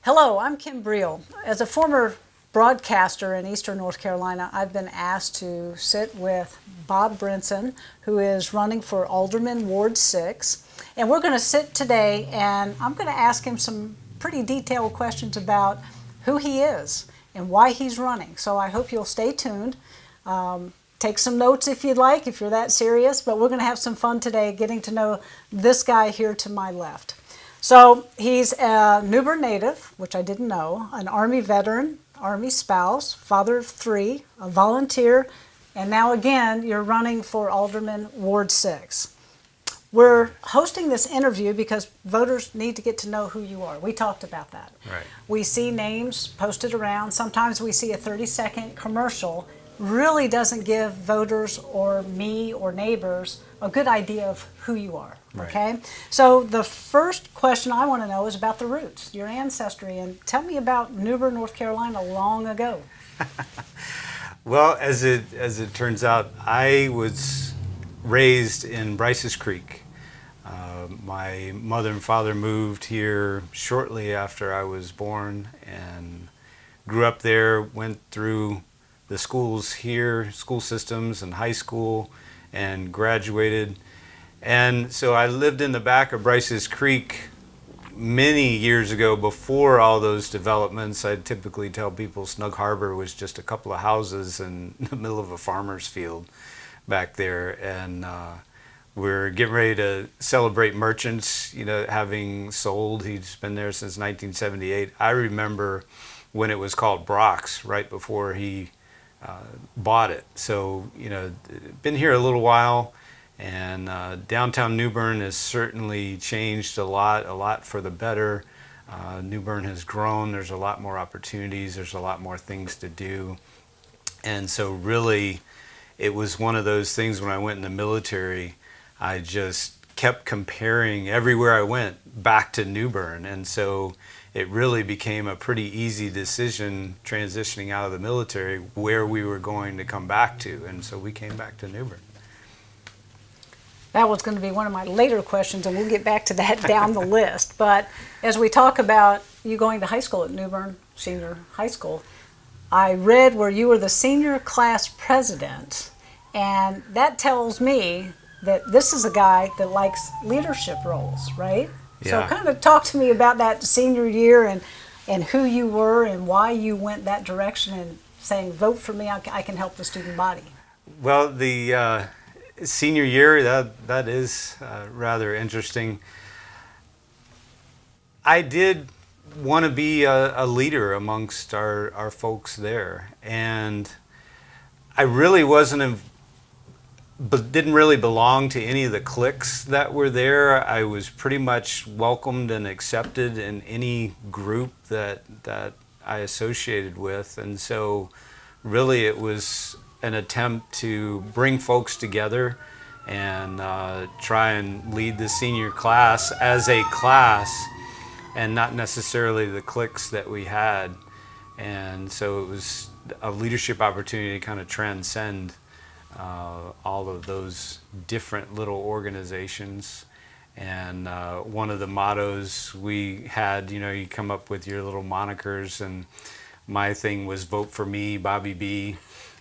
Hello, I'm Kim Briel. As a former broadcaster in Eastern North Carolina, I've been asked to sit with Bob Brinson, who is running for Alderman Ward 6. And we're going to sit today and I'm going to ask him some pretty detailed questions about who he is and why he's running. So I hope you'll stay tuned. Take some notes if you'd like, if you're that serious, but we're going to have some fun today getting to know this guy here to my left. So he's a New Bern native, which I didn't know, an Army veteran, Army spouse, father of 3, a volunteer, and now again, you're running for Alderman Ward 6. We're hosting this interview because voters need to get to know who you are. We talked about that. Right. We see names posted around. Sometimes we see a 30-second commercial. Really doesn't give voters or me or neighbors a good idea of who you are. Right. Okay? So the first question I want to know is about the roots, your ancestry, and tell me about New Bern, North Carolina long ago. Well, as it turns out, I was raised in Bryce's Creek. My mother and father moved here shortly after I was born and grew up there, went through the schools here, school systems and high school, and graduated. And so I lived in the back of Bryce's Creek many years ago before all those developments. I typically tell people Snug Harbor was just a couple of houses in the middle of a farmer's field back there. And we're getting ready to celebrate Merchants, having sold. He's been there since 1978. I remember when it was called Brock's right before he bought it. So, been here a little while, and downtown New Bern has certainly changed a lot for the better. New Bern has grown. There's a lot more opportunities. There's a lot more things to do. And so really, it was one of those things when I went in the military, I just kept comparing everywhere I went back to New Bern. And so it really became a pretty easy decision transitioning out of the military where we were going to come back to. And so we came back to New Bern. That was going to be one of my later questions, and we'll get back to that down the list. But as we talk about you going to high school at New Bern Senior High School, I read where you were the senior class president, and that tells me that this is a guy that likes leadership roles, right? Yeah. So kind of talk to me about that senior year and who you were and why you went that direction and saying, vote for me, I can help the student body. Well, the senior year, that is rather interesting. I did want to be a leader amongst our folks there, and I really but didn't really belong to any of the cliques that were there. I was pretty much welcomed and accepted in any group that I associated with, and so really it was an attempt to bring folks together and try and lead the senior class as a class and not necessarily the cliques that we had. And so it was a leadership opportunity to kind of transcend all of those different little organizations. And one of the mottos we had, you come up with your little monikers, and my thing was vote for me, Bobby B,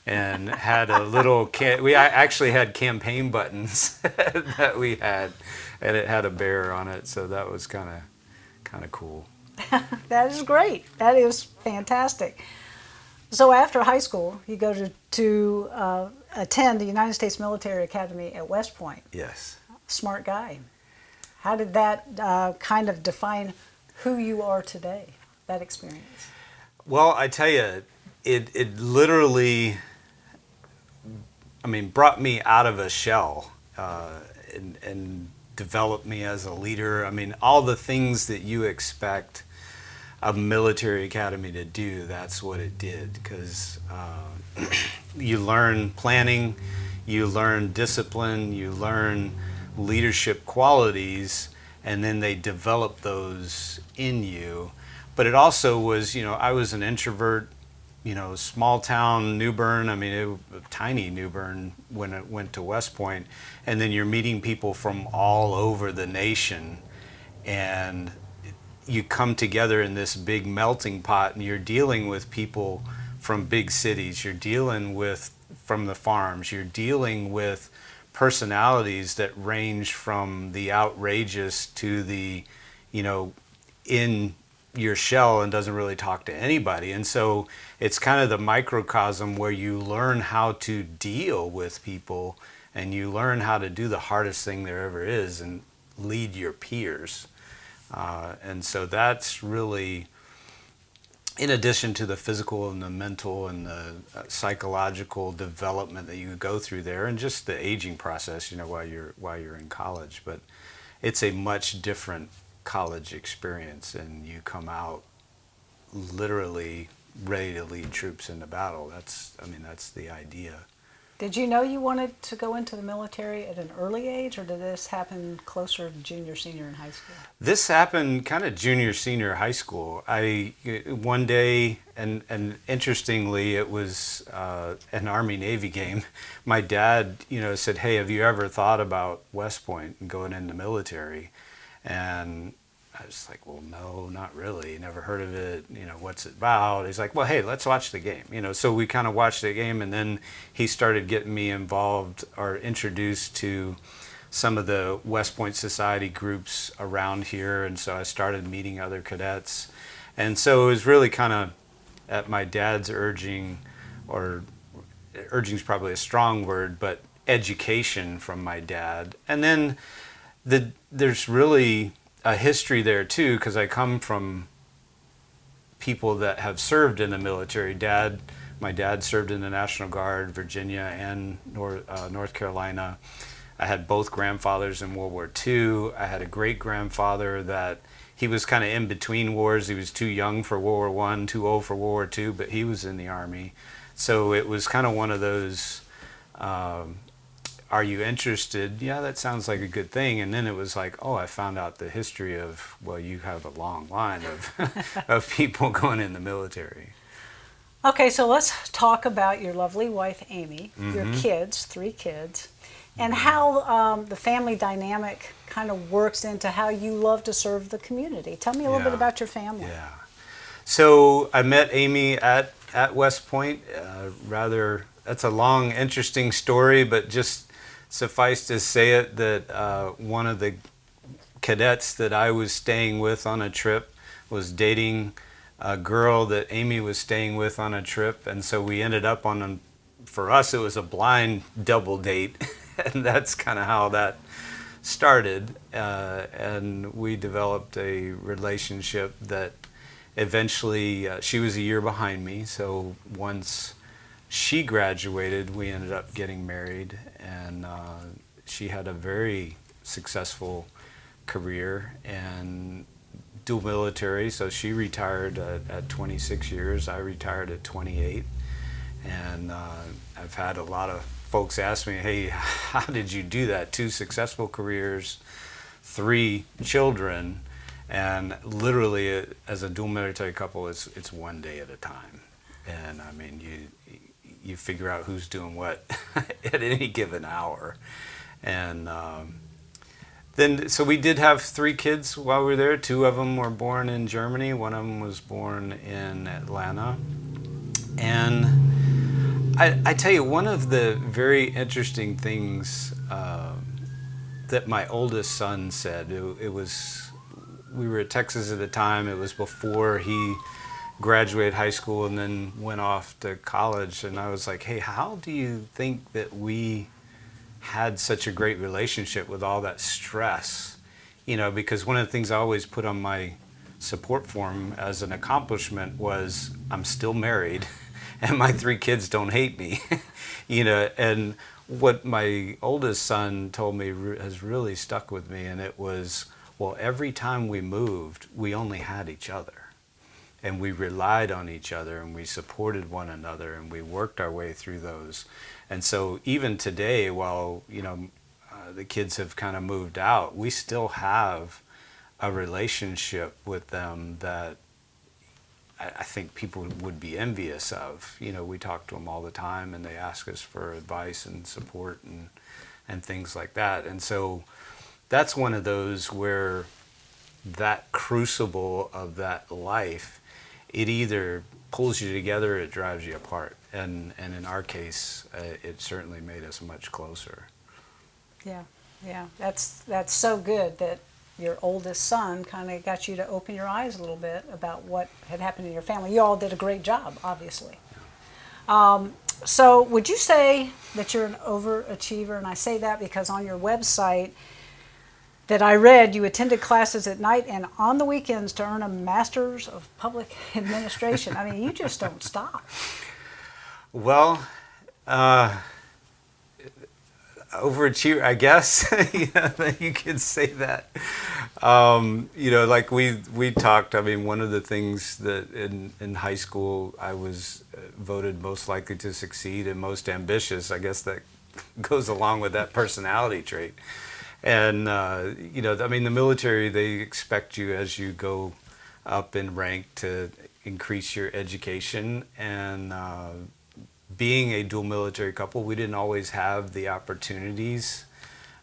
and had a little, we actually had campaign buttons that we had, and it had a bear on it, so that was kind of cool. That is great. That is fantastic. So after high school, you go to attend the United States Military Academy at West Point. Yes. Smart guy. How did that kind of define who you are today, that experience? Well, I tell you, it literally, brought me out of a shell and developed me as a leader. All the things that you expect a military academy to do, that's what it did, because you learn planning, you learn discipline, you learn leadership qualities, and then they develop those in you. But it also was, I was an introvert, small town New Bern. Tiny New Bern when it went to West Point, and then you're meeting people from all over the nation, and you come together in this big melting pot, and you're dealing with people from big cities, you're dealing with from the farms, you're dealing with personalities that range from the outrageous to the, you know, in your shell and doesn't really talk to anybody. And so it's kind of the microcosm where you learn how to deal with people, and you learn how to do the hardest thing there ever is, and lead your peers. And so that's really, in addition to the physical and the mental and the psychological development that you go through there, and just the aging process, you know, while you're in college. But it's a much different college experience, and you come out literally ready to lead troops into battle. That's the idea. Did you know you wanted to go into the military at an early age, or did this happen closer to junior, senior in high school? This happened kind of junior, senior high school. One day, and interestingly, it was an Army-Navy game. My dad, said, "Hey, have you ever thought about West Point and going into the military?" And I was like, "Well, no, not really. Never heard of it. What's it about?" He's like, "Well, hey, let's watch the game." So we kind of watched the game, and then he started getting me involved or introduced to some of the West Point Society groups around here, and so I started meeting other cadets. And so it was really kind of at my dad's urging, or urging is probably a strong word, but education from my dad. And then there's really a history there too, because I come from people that have served in the military. My dad served in the National Guard, Virginia and North Carolina. I had both grandfathers in World War II. I had a great grandfather that he was kind of in between wars. He was too young for World War I, too old for World War II, but he was in the Army. So it was kind of one of those, are you interested? Yeah, that sounds like a good thing. And then it was like, oh, I found out the history of, well, you have a long line of, of people going in the military. Okay, so let's talk about your lovely wife, Amy, your Mm-hmm. kids, 3 kids, and how the family dynamic kind of works into how you love to serve the community. Tell me a little bit about your family. Yeah. So I met Amy at West Point. That's a long, interesting story, but just suffice to say it that one of the cadets that I was staying with on a trip was dating a girl that Amy was staying with on a trip, and so we ended up for us it was a blind double date, and that's kind of how that started, and we developed a relationship that eventually, she was a year behind me, so once she graduated, we ended up getting married, and she had a very successful career and dual military. So she retired at 26 years. I retired at 28, and I've had a lot of folks ask me, "Hey, how did you do that? 2 successful careers, 3 children." And literally, as a dual military couple, it's one day at a time. And I mean, you figure out who's doing what at any given hour. And so we did have 3 kids while we were there. 2 of them were born in Germany. One of them was born in Atlanta. And I tell you, one of the very interesting things that my oldest son said, we were at Texas at the time. It was before he graduated high school and then went off to college. And I was like, "Hey, how do you think that we had such a great relationship with all that stress?" Because one of the things I always put on my support form as an accomplishment was I'm still married and my 3 kids don't hate me. And what my oldest son told me has really stuck with me, and it was, well, every time we moved, we only had each other. And we relied on each other, and we supported one another, and we worked our way through those. And so even today, while the kids have kind of moved out, we still have a relationship with them that I think people would be envious of. We talk to them all the time, and they ask us for advice and support and things like that. And so that's one of those where that crucible of that life, it either pulls you together or it drives you apart. And in our case, it certainly made us much closer. Yeah, yeah. That's so good that your oldest son kind of got you to open your eyes a little bit about what had happened in your family. You all did a great job, obviously. So would you say that you're an overachiever? And I say that because on your website that I read, you attended classes at night and on the weekends to earn a master's of public administration. I mean, you just don't stop. Well, overachiever, I guess. You could say that. Like we talked. I mean, one of the things that in high school I was voted most likely to succeed and most ambitious. I guess that goes along with that personality trait. And I mean, the military, they expect you as you go up in rank to increase your education. And being a dual military couple, we didn't always have the opportunities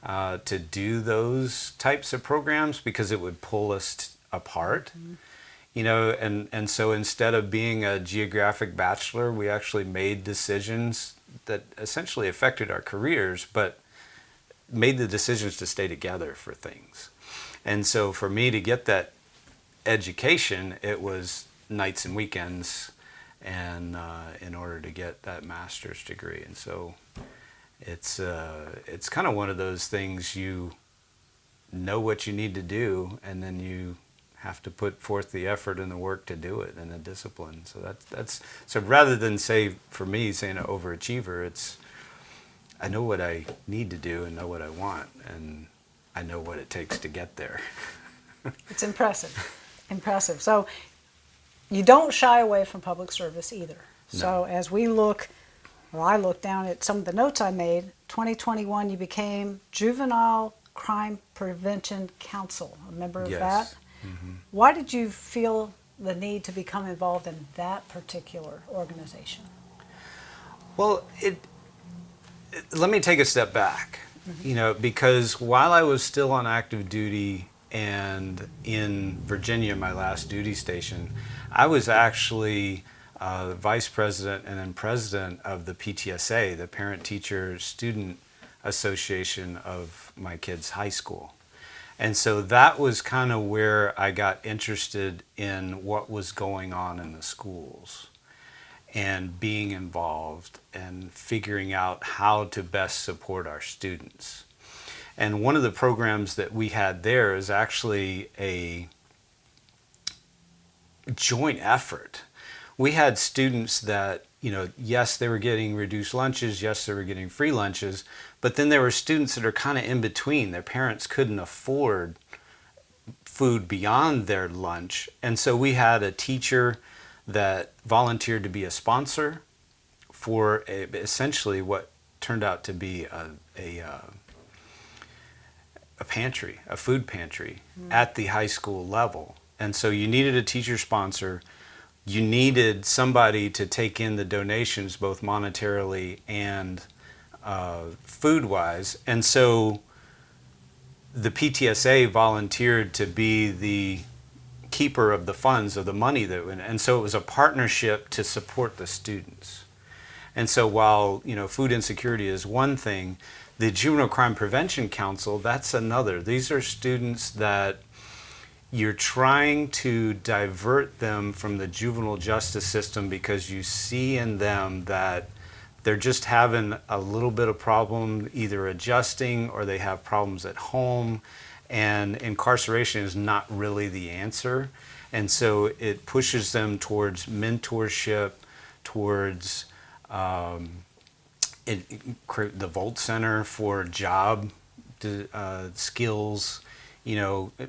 to do those types of programs because it would pull us apart. Mm-hmm. And so instead of being a geographic bachelor, we actually made decisions that essentially affected our careers, but made the decisions to stay together for things. And so for me to get that education, it was nights and weekends, and in order to get that master's degree. And so it's kind of one of those things, you know what you need to do, and then you have to put forth the effort and the work to do it, and the discipline. So that's so rather than say, for me, saying an overachiever, it's I know what I need to do and know what I want, and I know what it takes to get there. It's impressive. Impressive. So you don't shy away from public service either. No. So as we look, well, I look down at some of the notes I made, 2021 you became Juvenile Crime Prevention Council, a member of that. Mm-hmm. Why did you feel the need to become involved in that particular organization? Well, let me take a step back, because while I was still on active duty and in Virginia, my last duty station, I was actually vice president and then president of the PTSA, the Parent Teacher Student Association of my kids' high school. And so that was kind of where I got interested in what was going on in the schools and being involved and figuring out how to best support our students. And one of the programs that we had there is actually a joint effort. We had students that, yes, they were getting reduced lunches, yes, they were getting free lunches, but then there were students that are kind of in between. Their parents couldn't afford food beyond their lunch. And so we had a teacher that volunteered to be a sponsor for essentially what turned out to be a pantry, a food pantry at the high school level. And so you needed a teacher sponsor. You needed somebody to take in the donations, both monetarily and food-wise. And so the PTSA volunteered to be the keeper of the funds, of the money that went, and so it was a partnership to support the students. And so while food insecurity is one thing, the Juvenile Crime Prevention Council, that's another. These are students that you're trying to divert them from the juvenile justice system because you see in them that they're just having a little bit of problem either adjusting or they have problems at home, and incarceration is not really the answer. And so it pushes them towards mentorship, towards the Volt Center for job skills.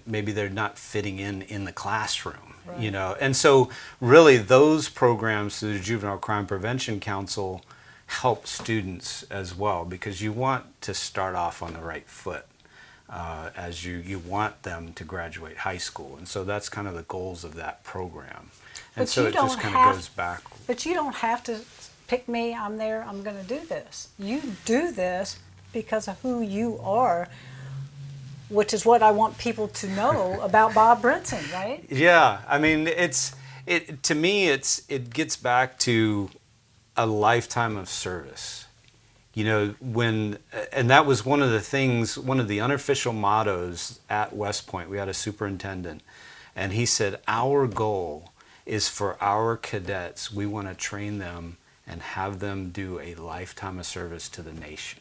Maybe they're not fitting in the classroom, right. And so really those programs through the Juvenile Crime Prevention Council help students as well, because you want to start off on the right foot as you want them to graduate high school. And so that's kind of the goals of that program. And so it just kind of goes back. But you don't have to pick me, I'm there, I'm going to do this. You do this because of who you are. which is what I want people to know about Bob Brinson, right? Yeah, I mean, to me, it gets back to a lifetime of service. You know, and that was one of the things, one of the unofficial mottos at West Point. We had a superintendent, and he said, our goal is for our cadets, we want to train them and have them do a lifetime of service to the nation.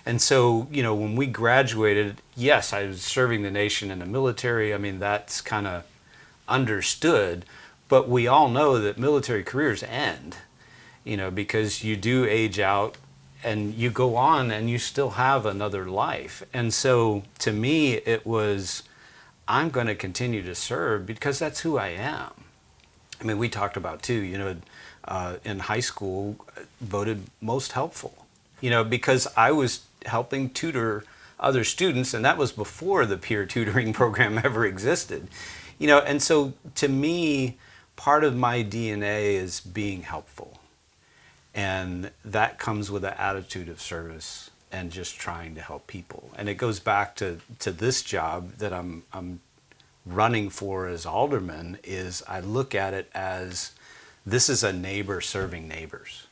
And so, you know, when we graduated, yes, I was serving the nation in the military. I mean, that's kind of understood, but we all know that military careers end, you know, because you do age out and you go on and you still have another life. And so to me, it was, I'm going to continue to serve because that's who I am. I mean, we talked about too, you know, in high school, voted most helpful, you know, because I was helping tutor other students, and that was before the peer tutoring program ever existed, you know. And so to me, part of my DNA is being helpful, and that comes with an attitude of service and just trying to help people. And it goes back to this job that I'm running for as alderman. Is I look at it as this is a neighbor serving neighbors,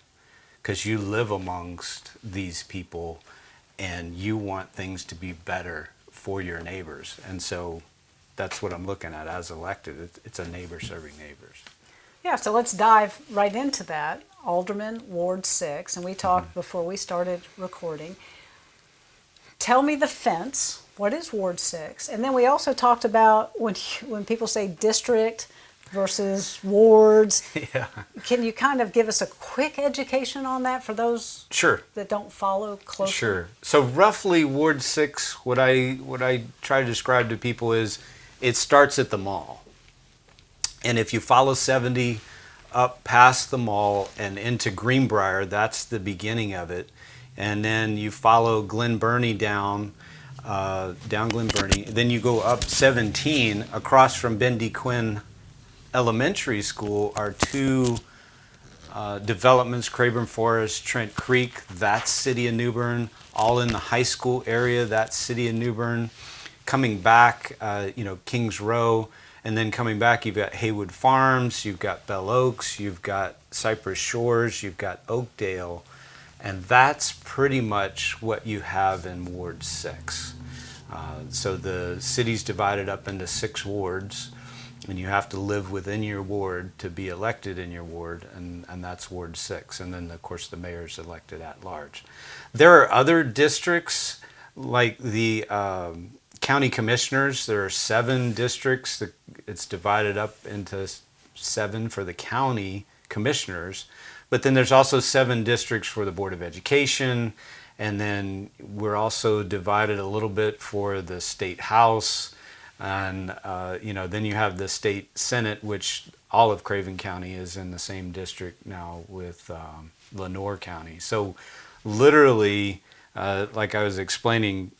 because you live amongst these people and you want things to be better for your neighbors. And so that's what I'm looking at as elected. It's a neighbor serving neighbors. Yeah, so let's dive right into that. Alderman, Ward 6, and we talked before we started recording. Tell me the fence. What is Ward 6? And then we also talked about when people say district versus wards. Yeah. Can you kind of give us a quick education on that for those Sure. that don't follow closely? Sure. So roughly Ward 6, what I try to describe to people is it starts at the mall. And if you follow 70 up past the mall and into Greenbrier, that's the beginning of it. And then you follow Glen Burnie down Glen Burnie. Then you go up 17 across from Ben D. Quinn Elementary School are two developments, Craburn Forest, Trent Creek, that's City of New Bern, all in the high school area, that's City of New Bern. Coming back, you know, Kings Row, and then coming back, you've got Haywood Farms, you've got Bell Oaks, you've got Cypress Shores, you've got Oakdale, and that's pretty much what you have in Ward 6. So the city's divided up into 6 wards, and you have to live within your ward to be elected in your ward, and that's Ward 6. And then, of course, the mayor's elected at large. There are other districts, like the county commissioners. There are 7 districts. It's divided up into 7 for the county commissioners. But then there's also 7 districts for the Board of Education. And then we're also divided a little bit for the state house. And, you know, then you have the state senate, which all of Craven County is in the same district now with Lenoir County. So literally, like I was explaining,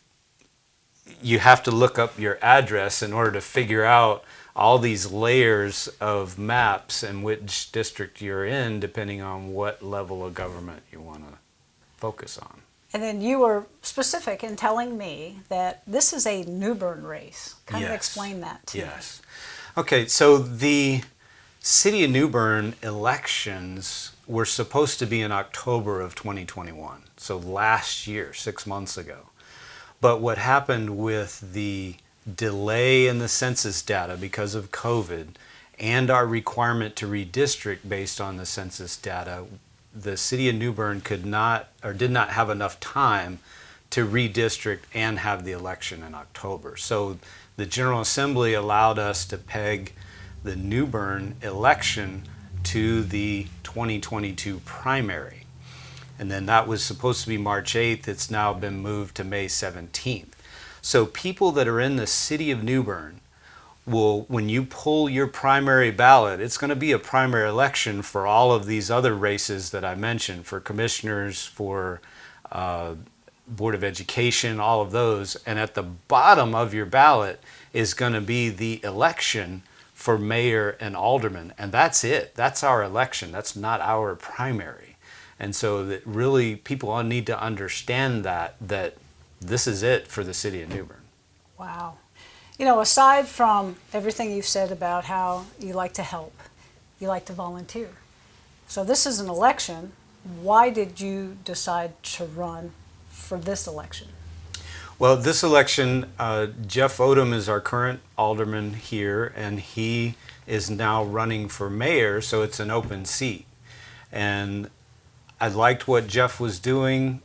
you have to look up your address in order to figure out all these layers of maps and which district you're in, depending on what level of government you want to focus on. And then you were specific in telling me that this is a New Bern race. Kind of explain that to me. Yes. Okay, so the City of New Bern elections were supposed to be in October of 2021, so last year, 6 months ago. But what happened with the delay in the census data because of COVID and our requirement to redistrict based on the census data, the City of New Bern could not or did not have enough time to redistrict and have the election in October. So the General Assembly allowed us to peg the New Bern election to the 2022 primary. And then that was supposed to be March 8th. It's now been moved to May 17th. So people that are in the City of New Bern will, when you pull your primary ballot, it's going to be a primary election for all of these other races that I mentioned, for commissioners, for Board of Education, all of those. And at the bottom of your ballot is going to be the election for mayor and alderman. And that's it. That's our election. That's not our primary. And so that really people all need to understand that this is it for the City of New Bern. Wow. You know, aside from everything you've said about how you like to help, you like to volunteer. So this is an election. Why did you decide to run for this election? Well, this election, Jeff Odom is our current alderman here, and he is now running for mayor, so it's an open seat. And I liked what Jeff was doing.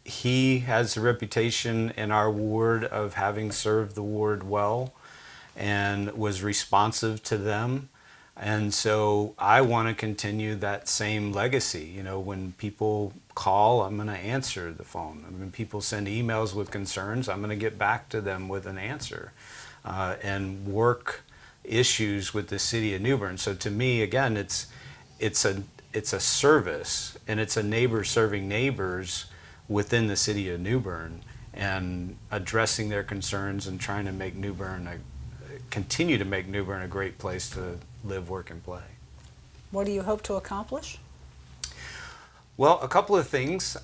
He has a reputation in our ward of having served the ward well and was responsive to them. And so I want to continue that same legacy. You know, when people call, I'm going to answer the phone. When people send emails with concerns, I'm going to get back to them with an answer and work issues with the city of New Bern. So to me, again, it's a service, and it's a neighbor serving neighbors within the city of New Bern and addressing their concerns and trying to make New Bern continue to make New Bern a great place to live, work, and play. What do you hope to accomplish? Well, a couple of things.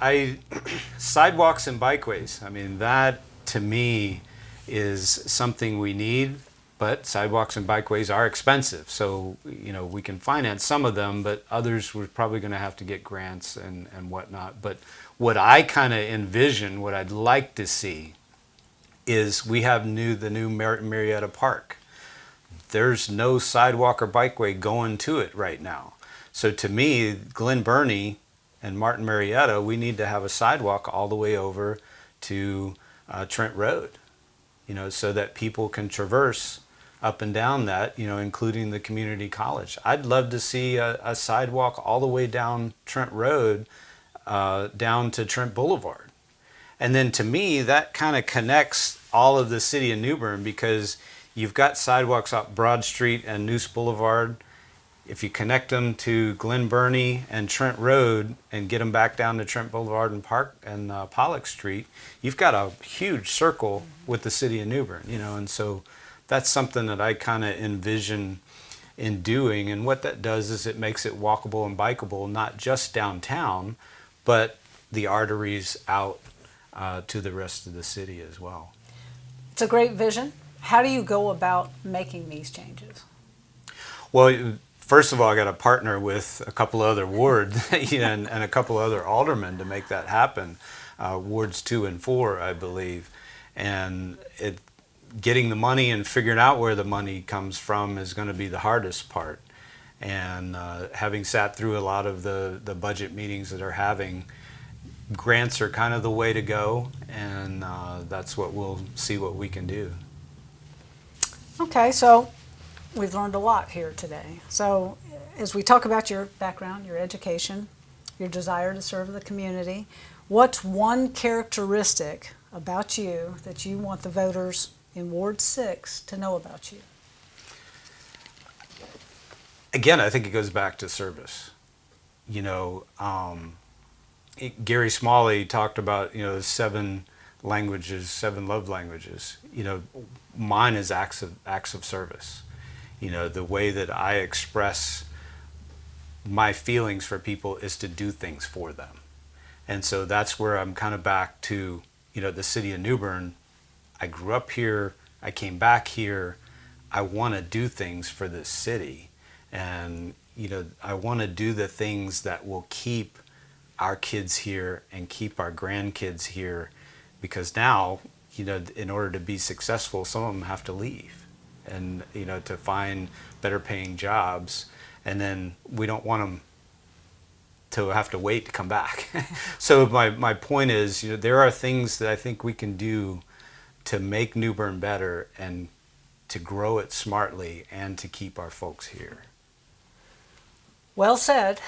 Sidewalks and bikeways. I mean, that to me is something we need, but sidewalks and bikeways are expensive. So, you know, we can finance some of them, but others we're probably going to have to get grants and whatnot. But what I kind of envision, what I'd like to see, is we have the new Marietta Park. There's no sidewalk or bikeway going to it right now. So to me, Glen Burnie and Martin Marietta, we need to have a sidewalk all the way over to Trent Road, you know, so that people can traverse up and down that, you know, including the community college. I'd love to see a sidewalk all the way down Trent Road, down to Trent Boulevard. And then to me, that kind of connects all of the city of New Bern, because you've got sidewalks up Broad Street and Noose Boulevard. If you connect them to Glen Burnie and Trent Road and get them back down to Trent Boulevard and Park and Pollock Street, you've got a huge circle with the city of New Bern, you know. And so that's something that I kind of envision in doing. And what that does is it makes it walkable and bikeable, not just downtown, but the arteries out to the rest of the city as well. It's a great vision. How do you go about making these changes? Well, first of all, I got to partner with a couple of other wards and a couple of other aldermen to make that happen. Wards 2 and 4, I believe. And getting the money and figuring out where the money comes from is going to be the hardest part. And having sat through a lot of the budget meetings that are having, grants are kind of the way to go, and that's what we'll see what we can do. Okay, so we've learned a lot here today. So as we talk about your background, your education, your desire to serve the community, what's one characteristic about you that you want the voters in Ward 6 to know about you? Again, I think it goes back to service. You know, Gary Smalley talked about, you know, 7 languages, 7 love languages. You know, mine is acts of service. You know, the way that I express my feelings for people is to do things for them. And so that's where I'm kind of back to, you know, the city of New Bern. I grew up here, I came back here, I want to do things for this city. And, you know, I want to do the things that will keep our kids here and keep our grandkids here, because now, you know, in order to be successful, some of them have to leave and, you know, to find better paying jobs, and then we don't want them to have to wait to come back. So my point is, you know, there are things that I think we can do to make New Bern better and to grow it smartly and to keep our folks here. Well said.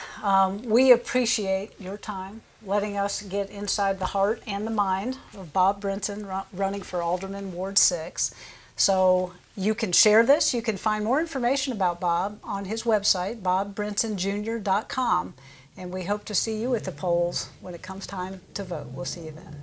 We appreciate your time, letting us get inside the heart and the mind of Bob Brinson running for Alderman Ward 6. So you can share this. You can find more information about Bob on his website, bobbrinsonjr.com. And we hope to see you at the polls when it comes time to vote. We'll see you then.